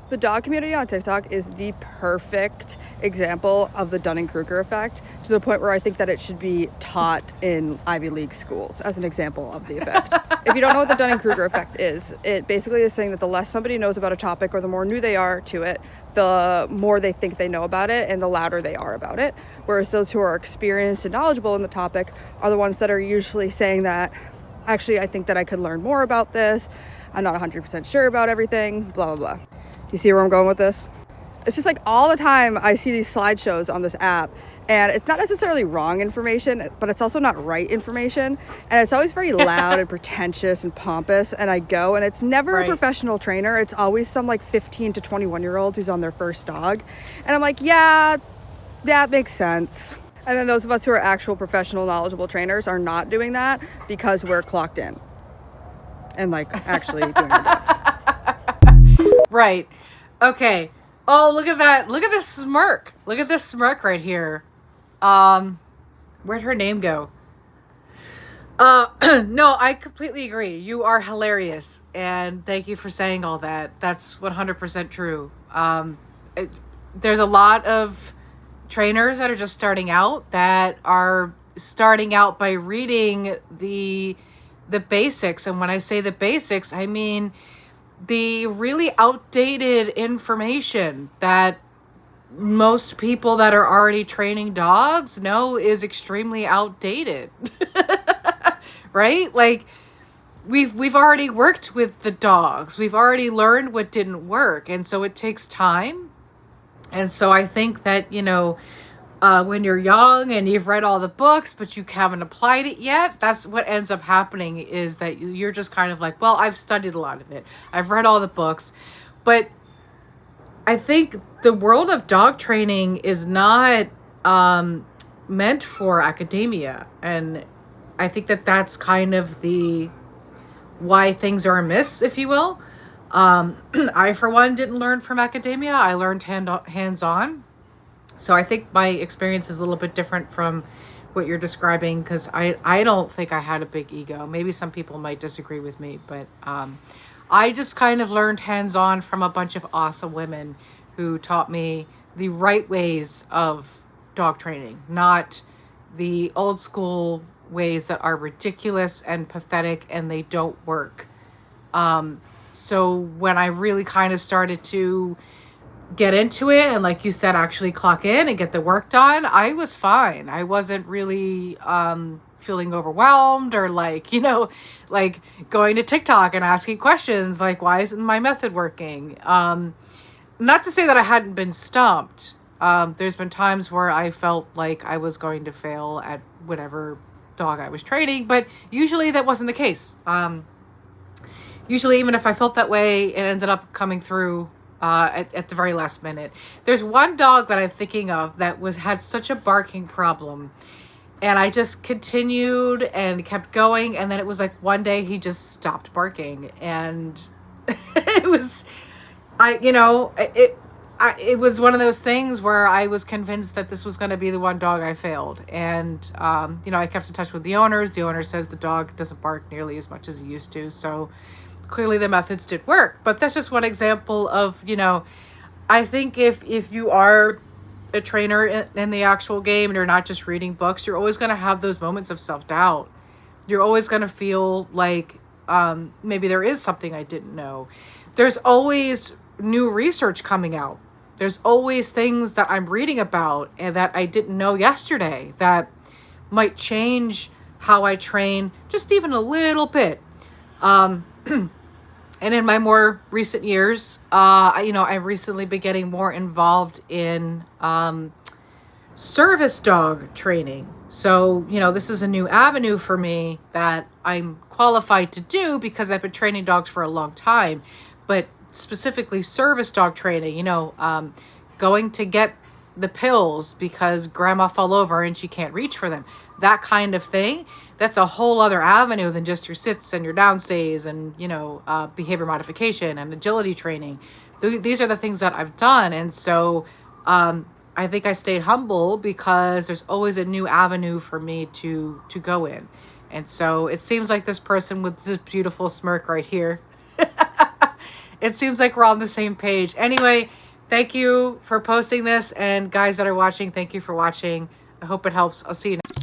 The dog community on TikTok is the perfect example of the Dunning-Kruger effect, to the point where I think that it should be taught in Ivy League schools as an example of the effect. If you don't know what the Dunning-Kruger effect is, it basically is saying that the less somebody knows about a topic, or the more new they are to it, the more they think they know about it and the louder they are about it. Whereas those who are experienced and knowledgeable in the topic are the ones that are usually saying that, actually, I think that I could learn more about this. I'm not 100% sure about everything, blah, blah, blah. You see where I'm going with this? It's just like all the time I see these slideshows on this app, and it's not necessarily wrong information, but it's also not right information. And it's always very loud and pretentious and pompous. And I go, and it's never a professional trainer. It's always some like 15 to 21-year-old who's on their first dog. And I'm like, yeah, that makes sense. And then those of us who are actual professional, knowledgeable trainers are not doing that because we're clocked in and like actually doing our jobs. Right. Okay. Oh, look at that. Look at this smirk. Look at this smirk right here. Where'd her name go? No, I completely agree. You are hilarious. And thank you for saying all that. That's 100% true. There's a lot of trainers that are just starting out, that are starting out by reading the basics. And when I say the basics, I mean the really outdated information that most people that are already training dogs know is extremely outdated. Right? Like we've already worked with the dogs. We've already learned what didn't work. And so it takes time. And so I think that, when you're young and you've read all the books, but you haven't applied it yet, that's what ends up happening, is that you're just kind of like, well, I've studied a lot of it. I've read all the books. But I think the world of dog training is not meant for academia. And I think that that's kind of the why things are amiss, if you will. I, for one, didn't learn from academia. I learned hands-on. So I think my experience is a little bit different from what you're describing, because I don't think I had a big ego. Maybe some people might disagree with me, but I just kind of learned hands-on from a bunch of awesome women who taught me the right ways of dog training, not the old school ways that are ridiculous and pathetic and they don't work. So when I really kind of started to get into it and, like you said, actually clock in and get the work done, I was fine. I wasn't really feeling overwhelmed or like going to TikTok and asking questions like, why isn't my method working? Not to say that I hadn't been stumped. There's been times where I felt like I was going to fail at whatever dog I was training, but usually that wasn't the case. Usually, even if I felt that way, it ended up coming through at the very last minute. There's one dog that I'm thinking of that had such a barking problem, and I just continued and kept going, and then it was like one day he just stopped barking, and it was, it was one of those things where I was convinced that this was going to be the one dog I failed, and I kept in touch with the owners. The owner says the dog doesn't bark nearly as much as he used to, so clearly the methods did work. But that's just one example of, I think if you are a trainer in the actual game and you're not just reading books, you're always going to have those moments of self-doubt. You're always going to feel like maybe there is something I didn't know. There's always new research coming out. There's always things that I'm reading about and that I didn't know yesterday that might change how I train just even a little bit. And in my more recent years, I've recently been getting more involved in service dog training. So, this is a new avenue for me that I'm qualified to do because I've been training dogs for a long time. But specifically service dog training, going to get the pills because grandma fell over and she can't reach for them. That kind of thing. That's a whole other avenue than just your sits and your downstays and, behavior modification and agility training. These are the things that I've done. And so I think I stayed humble because there's always a new avenue for me to go in. And so it seems like this person with this beautiful smirk right here It seems like we're on the same page. Anyway, thank you for posting this, and guys that are watching, thank you for watching. I hope it helps. I'll see you next.